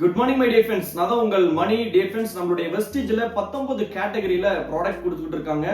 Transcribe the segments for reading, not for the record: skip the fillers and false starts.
Good morning my dear friends. நான் தான் உங்கள் மணி. டியர் ஃப்ரெண்ட்ஸ், நம்மளுடைய வெஸ்டேஜ்ல 19 கேட்டகரியில ப்ராடக்ட் கொடுத்துட்டு இருக்காங்க.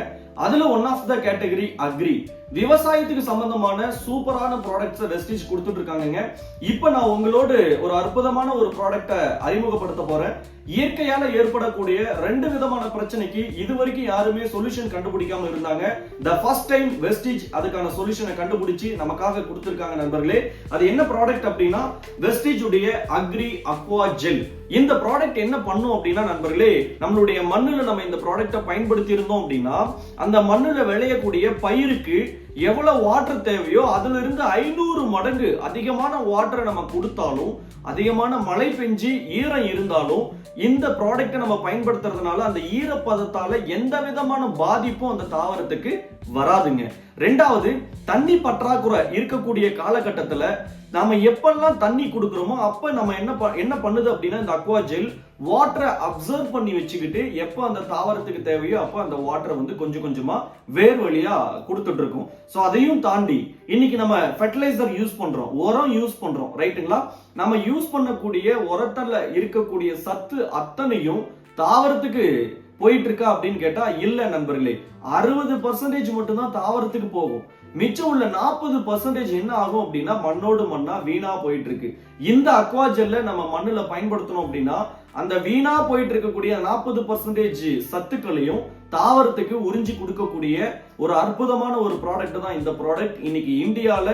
அதுல one of the category agri, விவசாயத்துக்கு சம்பந்தமான சூப்பரான ப்ராடக்ட்ஸ் வெஸ்டேஜ் கொடுத்துட்டு இருக்காங்க. இப்போ நான் உங்களோட ஒரு அற்புதமான ஒரு ப்ராடக்ட்டை அறிமுகப்படுத்த போறேன். இயற்கையால ஏற்படக்கூடிய ரெண்டு விதமான பிரச்சனைக்கு இதுவரைக்கும் யாருமே சொல்யூஷன் கண்டுபிடிக்காம இருந்தாங்க. த ஃபர்ஸ்ட் டைம் வெஸ்டேஜ் அதுக்கான சொல்யூஷனை கண்டுபிடிச்சு நமக்காக கொடுத்திருக்காங்க நண்பர்களே. அது என்ன ப்ராடக்ட் அப்படின்னா வெஸ்டேஜ் உடைய அக்ரி அக்வா ஜெல். இந்த ப்ராடக்ட் என்ன பண்ணும் அப்படின்னா நண்பர்களே, நம்மளுடைய மண்ணுல நம்ம இந்த ப்ராடக்ட்டை பயன்படுத்தி இருந்தோம் அப்படின்னா அந்த மண்ணுல விளையக்கூடிய பயிருக்கு எவ்வளவு வாட்டர் தேவையோ அதுல இருந்து 500 மடங்கு அதிகமான வாட்டரை நம்ம கொடுத்தாலும், அதிகமான மழை பெஞ்சு ஈரம் இருந்தாலும் இந்த ப்ராடக்ட்டை நம்ம பயன்படுத்துறதுனால அந்த ஈரப்பதத்தால எந்த விதமான பாதிப்பும் அந்த தாவரத்துக்கு வராதுங்க. ரெண்டாவது, தண்ணி பற்றாக்குறை இருக்கக்கூடிய காலகட்டத்துல நாம எப்பெல்லாம் தண்ணி கொடுக்கிறோமோ அப்ப நம்ம என்ன பண்ணுது அப்படின்னா இந்த அக்வா ஜெல் வாட்டரை அப்சர்வ் பண்ணி வச்சுக்கிட்டு எப்ப அந்த தாவரத்துக்கு தேவையோ அப்ப அந்த வாட்டரை வந்து கொஞ்சம் கொஞ்சமா வேர் வழியா கொடுத்துட்டு இருக்கும். சோ அதையும் தாண்டி இன்னைக்கு நம்ம ஃபெர்டிலைசர் யூஸ் பண்றோம், உரம் யூஸ் பண்றோம், ரைட்டுங்களா? நம்ம யூஸ் பண்ணக்கூடிய உரத்துல இருக்கக்கூடிய சத்து அத்தனையும் தாவரத்துக்கு போயிட்டு இருக்கா அப்படின்னு கேட்டா இல்ல நண்பர்களே. 60% மட்டும் தான் தாவரத்துக்கு போகும். மிச்சம் உள்ள 40% என்ன ஆகும் அப்படின்னா மண்ணோடு மண்ணா வீணா போயிட்டு இருக்கு. இந்த அக்வா ஜெல்ல நம்ம மண்ணுல பயன்படுத்தணும் அப்படின்னா அந்த வீணா போயிட்டு இருக்கக்கூடிய 40% சத்துக்களையும் தாவரத்துக்கு உறிஞ்சி கொடுக்கக்கூடிய ஒரு அற்புதமான ஒரு ப்ராடக்ட் தான் இந்த ப்ராடக்ட். இன்னைக்கு இந்தியால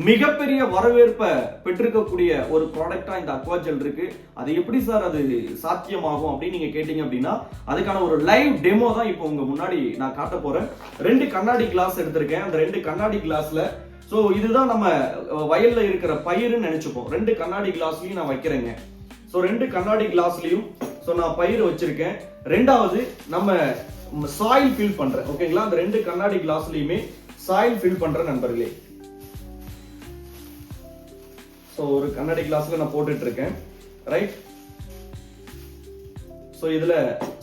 மிகப்பெரிய வரவேற்பை பெற்றிருக்கக்கூடிய ஒரு ப்ராடக்டா இந்த அக்வா ஜெல் இருக்கு. அது எப்படி சார் அது சாத்தியமாகும் அப்படின்னு நீங்க கேட்டீங்க அப்படின்னா அதுக்கான ஒரு லைவ் டெமோ தான் இப்போ உங்க முன்னாடி நான் காட்ட போறேன். 2 கண்ணாடி கிளாஸ் எடுத்திருக்கேன். அந்த 2 கண்ணாடி கிளாஸ்ல சோ இதுதான் நம்ம வயல்ல இருக்கிற பயிருன்னு நினைச்சுப்போம். 2 கண்ணாடி கிளாஸ்லயும் நான் வைக்கிறேங்க. சோ 2 கண்ணாடி கிளாஸ்லயும் சோ நான் பயிர் வச்சிருக்கேன். ரெண்டாவது நம்ம சாயில் ஃபில் பண்றேன். ஓகேங்களா? அந்த 2 கண்ணாடி கிளாஸ்லயுமே சாயில் ஃபில் பண்றேன் நண்பர்களே. சோ ஒரு கண்ணாடி கிளாஸ்ல நான் போட்டுட்டு இருக்கேன், ரைட்? சோ இதுல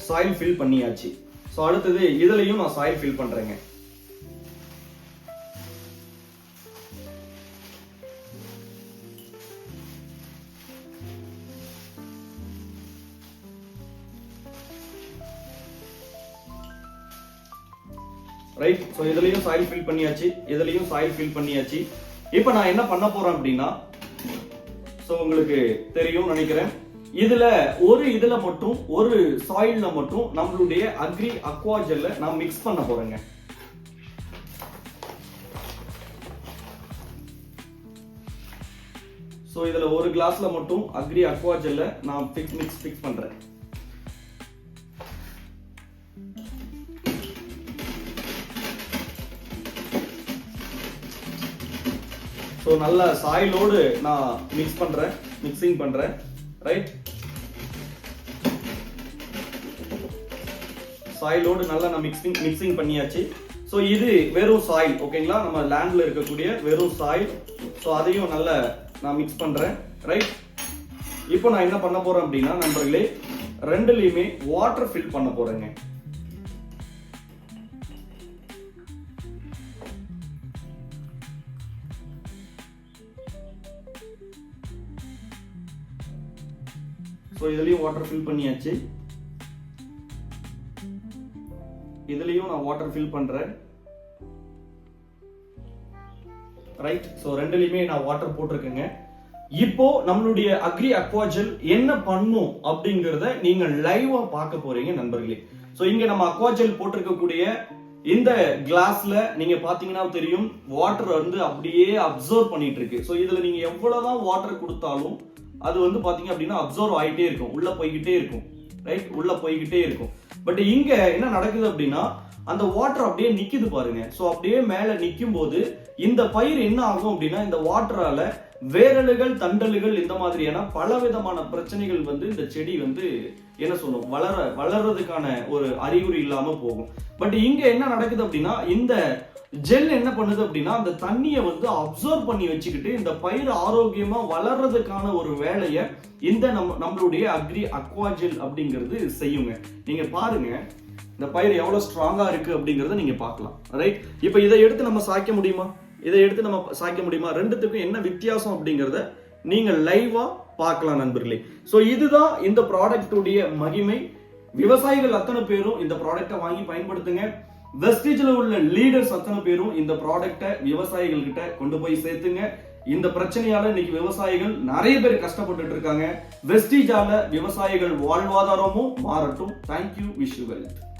சாயில் ஃபில் பண்ணியாச்சு. சோ அடுத்தது இதுலயும் நான் சாயில் ஃபில் பண்றேங்க. ரைட்? சோ இதுலயும் சாயில் ஃபில் பண்ணியாச்சு, இதுலயும் சாயில் ஃபில் பண்ணியாச்சு. இப்போ நான் என்ன பண்ண போறேன் அப்படின்னா சோ உங்களுக்கு தெரியும் நினைக்கிறேன், இதுல மட்டும் ஒரு சாயில்ல மட்டும் நம்மளுடைய அக்ரி அக்வா ஜெல்ல நான் மிக்ஸ் பண்ண போறேங்க. சோ இதுல ஒரு கிளாஸ்ல மட்டும் அக்ரி அக்வா ஜெல்ல நான் மிக்ஸ் பண்றேன். சோ நல்ல சாயிலோடு நான் மிக்சிங் பண்றேன், ரைட்? சாயிலோடு நல்லா நான் மிக்சிங் பண்ணியாச்சு. சோ இது வெறும் சாயில், ஓகேங்களா? நம்ம லேண்ட்ல இருக்கக்கூடிய வெறும் சாயில். சோ அதையும் நல்லா நான் மிக்ஸ் பண்றேன், ரைட்? இப்போ நான் என்ன பண்ண போறேன் அப்படின்னா நண்பர்களே, ரெண்டுலயுமே வாட்டர் ஃபில் பண்ண போறேங்க. சோ இதுலயும் வாட்டர் ஃபில் பண்ணியாச்சு, இதுலயும் நான் வாட்டர் ஃபில் பண்றேன், ரைட்? சோ ரெண்டுலயுமே நான் வாட்டர் போட்டிருக்கேங்க. இப்போ நம்மளுடைய அக்ரி அக்வா ஜெல் என்ன பண்ணும் அப்படிங்கறத நீங்க லைவா பார்க்க போறீங்க நண்பர்களே. சோ இங்க நம்ம அக்வா ஜெல் போட்டிருக்கக்கூடிய இந்த கிளாஸ்ல நீங்க பாத்தீங்கன்னா தெரியும், வாட்டர் வந்து அப்படியே அப்சர்வ் பண்ணிட்டு இருக்கு. சோ இதுல நீங்க எவ்வளவுதான் வாட்டர் கொடுத்தாலும் அது வந்து பாத்தீங்க அப்படின்னா அப்சர்வ் ஆயிட்டே இருக்கும், உள்ள போய்கிட்டே இருக்கும், ரைட்? உள்ள போய்கிட்டே இருக்கும். பட் இங்க என்ன நடக்குது அப்படின்னா அந்த வாட்டர் அப்படியே நிக்குது பாருங்க. சோ அப்படியே மேல நிக்கும் போது இந்த பயிர் என்ன ஆகும் அப்படின்னா இந்த வாட்டரால வேரலுகள், தண்டல்கள், இந்த மாதிரியான பல விதமான பிரச்சனைகள் வந்து இந்த செடி வந்து என்ன சொல்லும், வளர்றதுக்கான ஒரு அறிகுறி இல்லாம போகும். பட் இங்க என்ன நடக்குது அப்படின்னா இந்த ஜெல் என்ன பண்ணுது அப்படின்னா அந்த தண்ணியை வந்து அப்சர்வ் பண்ணி வச்சுக்கிட்டு இந்த பயிர் ஆரோக்கியமா வளர்றதுக்கான ஒரு வேலையை இந்த நம்மளுடைய அக்ரி அக்வா ஜெல் அப்படிங்கிறது செய்யுங்க. நீங்க பாருங்க இந்த பயிர் எவ்வளவு ஸ்ட்ராங்கா இருக்கு அப்படிங்கறத நீங்க பார்க்கலாம், ரைட்? இப்போ இதை எடுத்து நம்ம சாய்க்க முடியுமா? ரெண்டுத்துக்கும் என்ன வித்தியாசம் அப்படிங்கறத நீங்க லைவா பார்க்கலாம் நண்பர்களே. சோ இதுதான் இந்த ப்ராடக்ட் உடைய மகிமை. விவசாயிகள் அத்தனை பேரும் இந்த ப்ராடக்ட்டை வாங்கி பயன்படுத்துங்க. வெஸ்டீஜ்ல உள்ள லீடர்ஸ் அத்தனை பேரும் இந்த ப்ராடக்ட்டை விவசாயிகள் கிட்ட கொண்டு போய் சேர்த்துங்க. இந்த பிரச்சனையால இன்னைக்கு விவசாயிகள் நிறைய பேர் கஷ்டப்பட்டுட்டு இருக்காங்க. வெஸ்டீஜால விவசாயிகள் வாழ்வாதாரமும் மாறட்டும். தேங்க்யூ. Wish you wealth.